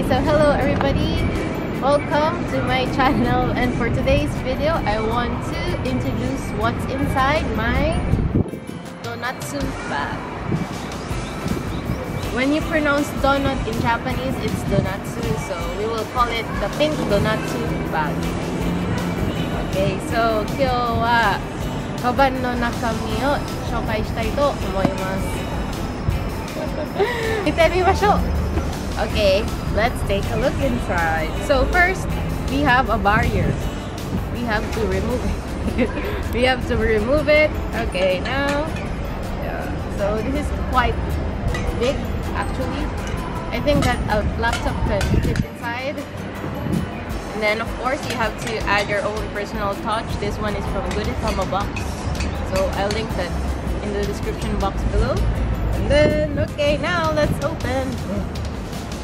So hello everybody, welcome to my channel, and for today's video I want to introduce what's inside my donatsu bag. When you pronounce donut in Japanese, it's donatsu, so we will call it the pink donatsu bag. Okay, so 今日はカバンの中身を紹介したいと思います。見てみましょう。Okay, let's take a look inside. So first, we have a barrier. We have to remove it. We have to remove it. Okay, now, yeah. So this is quite big, actually. I think that a laptop can fit inside. And then, of course, you have to add your own personal touch. This one is from Gooditama box. So I'll link that in the description box below. And then, okay, now let's open.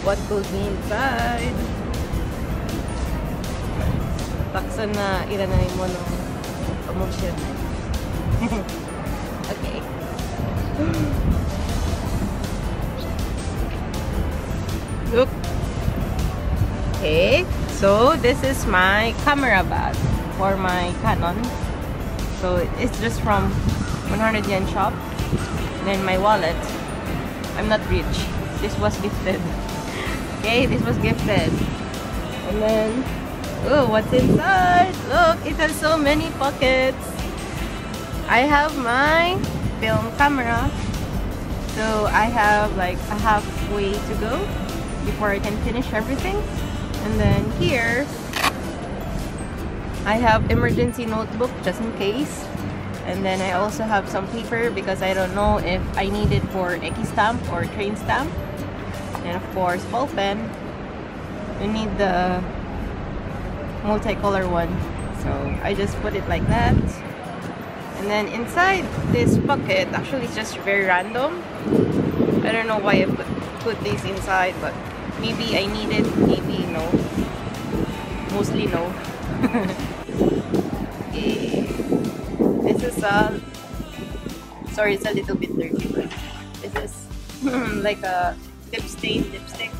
What goes inside? Taksan na iranay mo ng emotion. Okay. Look. Okay, so this is my camera bag for my Canon. So it's just from 100 yen shop. And then my wallet. I'm not rich. This was gifted. Okay, this was gifted. And then, oh, what's inside? Look, it has so many pockets. I have my film camera. So I have like a halfway to go before I can finish everything. And then here, I have emergency notebook just in case. And then I also have some paper because I don't know if I need it for eki stamp or train stamp. And of course, ball pen. You need the multicolor one. So I just put it like that. And then inside this bucket, actually it's just very random. I don't know why I put these inside, but maybe I need it, maybe no. Mostly no. Okay. This is a... Sorry, it's a little bit dirty, but this is like a lipstick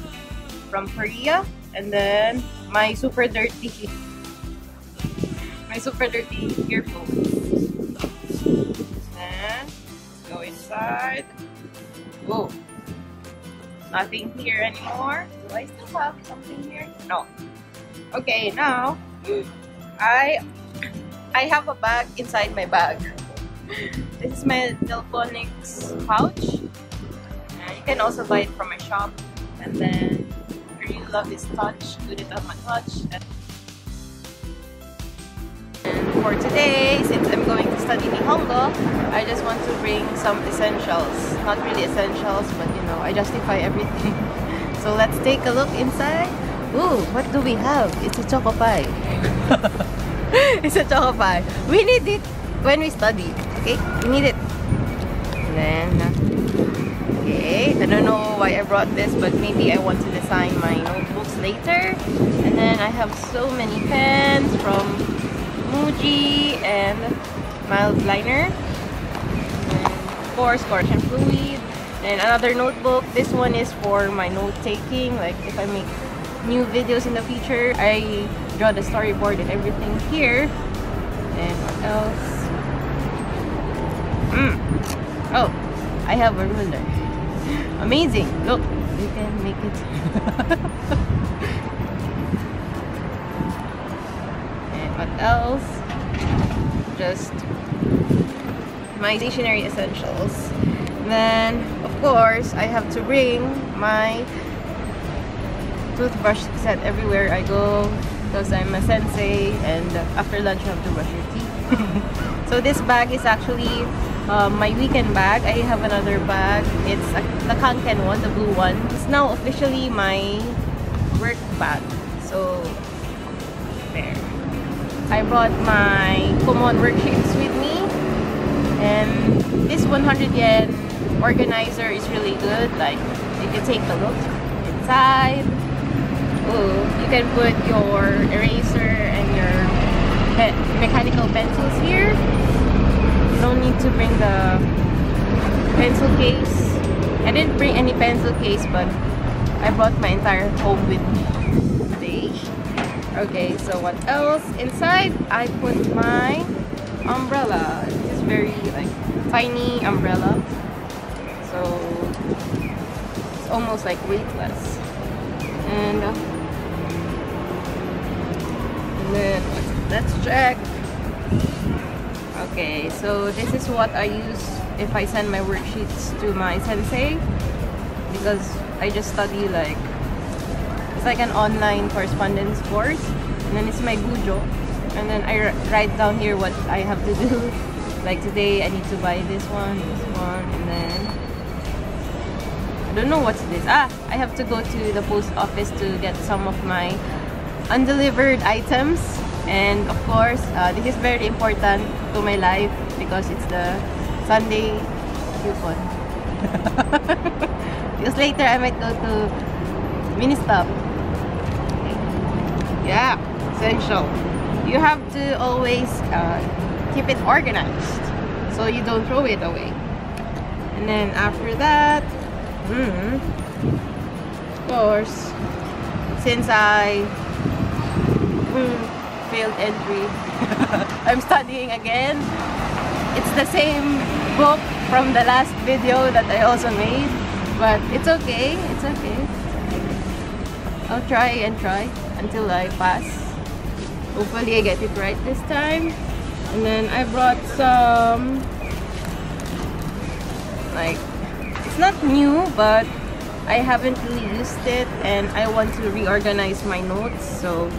from Korea, and then my super dirty earphones. And go inside. Whoa, nothing here anymore. Do I still have something here? No. Okay, now I have a bag inside my bag. This is my Delphonics pouch. You can also buy it from my shop. And then I really love this touch, Gooditama touch. And for today, since I'm going to study Nihongo, I just want to bring some essentials. Not really essentials, but you know, I justify everything. So let's take a look inside. Ooh, what do we have? It's a choco pie. It's a choco pie. We need it when we study. Okay, we need it. And then okay, I don't know why I brought this, but maybe I want to design my notebooks later. And then I have so many pens from Muji and mild liner. And of course, correction fluid. And another notebook. This one is for my note taking. Like if I make new videos in the future, I draw the storyboard and everything here. And what else? Oh, I have a ruler. Amazing! Look, you can make it. And what else? Just my stationery essentials. Then, of course, I have to bring my toothbrush set everywhere I go because I'm a sensei, and after lunch you have to brush your teeth. So this bag is actually my weekend bag. I have another bag. It's the Kanken one, the blue one. It's now officially my work bag. So there. I brought my common worksheets with me, and this 100 yen organizer is really good. Like you can take a look inside. Ooh, you can put your eraser and your mechanical pencils here. You don't need to bring the pencil case. I didn't bring any pencil case, but I brought my entire home with me today. Okay, so what else? Inside, I put my umbrella. It's very like tiny umbrella. So it's almost like weightless. And then let's check. Okay, so this is what I use if I send my worksheets to my sensei, because I just study like, it's like an online correspondence course, and then it's my gujo, and then I write down here what I have to do. Like today I need to buy this one, and then I don't know what's this. I have to go to the post office to get some of my undelivered items. And of course, this is very important to my life because it's the Sunday coupon. Because later I might go to Ministop. Yeah, essential. You have to always keep it organized so you don't throw it away. And then after that, of course, since I failed entry, I'm studying again. It's the same book from the last video that I also made, but it's okay, it's okay. I'll try and try until I pass. Hopefully I get it right this time. And then I brought some, like, it's not new, but I haven't really used it and I want to reorganize my notes. So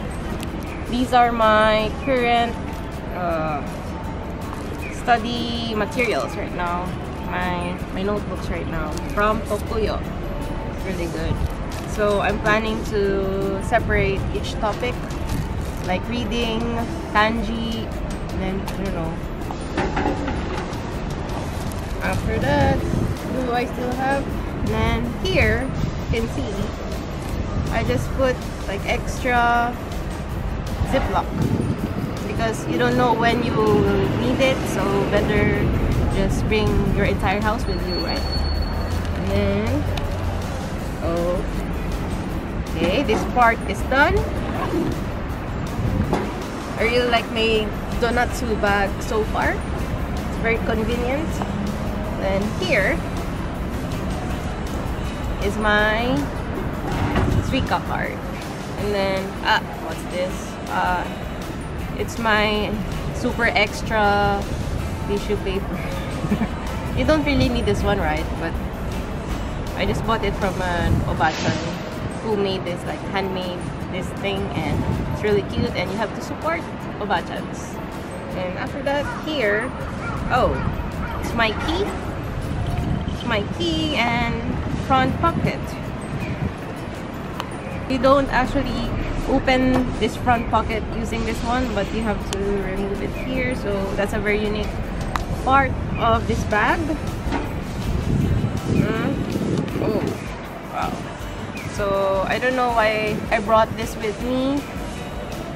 these are my current study materials right now. My notebooks right now from Tokuyo. It's really good. So I'm planning to separate each topic, like reading, kanji, and then I don't know. After that, what do I still have? And then here, you can see, I just put like extra Ziploc because you don't know when you will need it, so better just bring your entire house with you, right? And then, okay, this part is done. I really like my Doughnut bag so far. It's very convenient. Then here is my Suica card. And then, what's this? It's my super extra tissue paper. You don't really need this one, right? But I just bought it from an obachan who made this, like handmade this thing, and it's really cute and you have to support obachans. And after that, here, it's my key. It's my key and front pocket. You don't actually open this front pocket using this one, but you have to remove it here, so that's a very unique part of this bag. Oh wow. So I don't know why I brought this with me.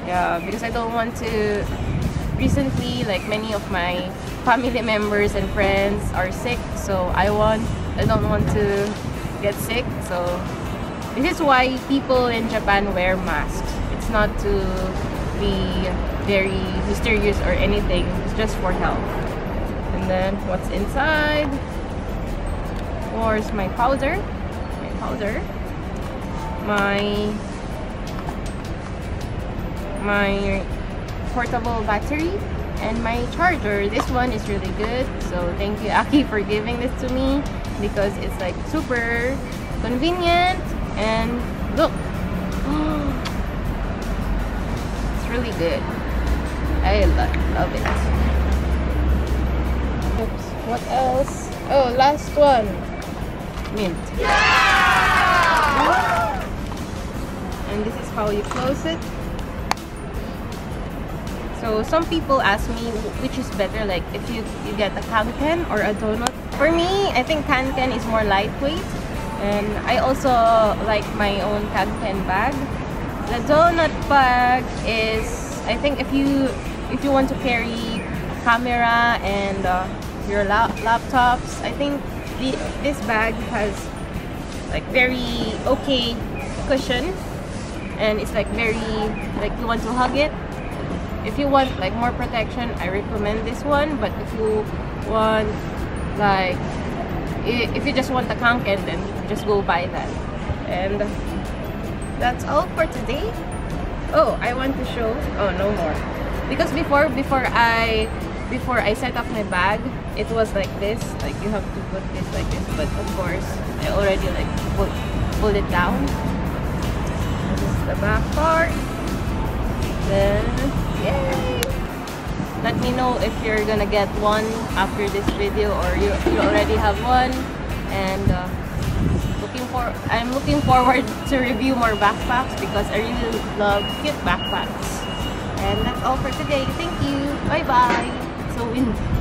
Yeah, because I don't want to. Recently, like many of my family members and friends are sick, so I don't want to get sick. So this is why people in Japan wear masks. It's not to be very mysterious or anything. It's just for health. And then what's inside? Of course, my powder. My portable battery and my charger. This one is really good. So thank you, Aki, for giving this to me because it's like super convenient. And look, it's really good. I love it. Oops, what else? Oh, last one. Mint. And this is how you close it. So some people ask me which is better, like if you get a kanken or a donut. For me, I think kanken is more lightweight. And I also like my own kanken bag. The donut bag is, I think if you want to carry camera and your laptops, I think this bag has like very okay cushion, and it's like very, like you want to hug it. If you want like more protection, I recommend this one. But if you want like, if you just want the kanken, then just go buy that. And that's all for today. Oh, I want to show, oh, no more, because before I set up my bag, it was like this, like you have to put this like this, but of course I already like pull it down. This is the back part. Then yay! Let me know if you're gonna get one after this video, or you already have one. And I'm looking forward to review more backpacks, because I really love cute backpacks. And that's all for today. Thank you. Bye bye. So windy.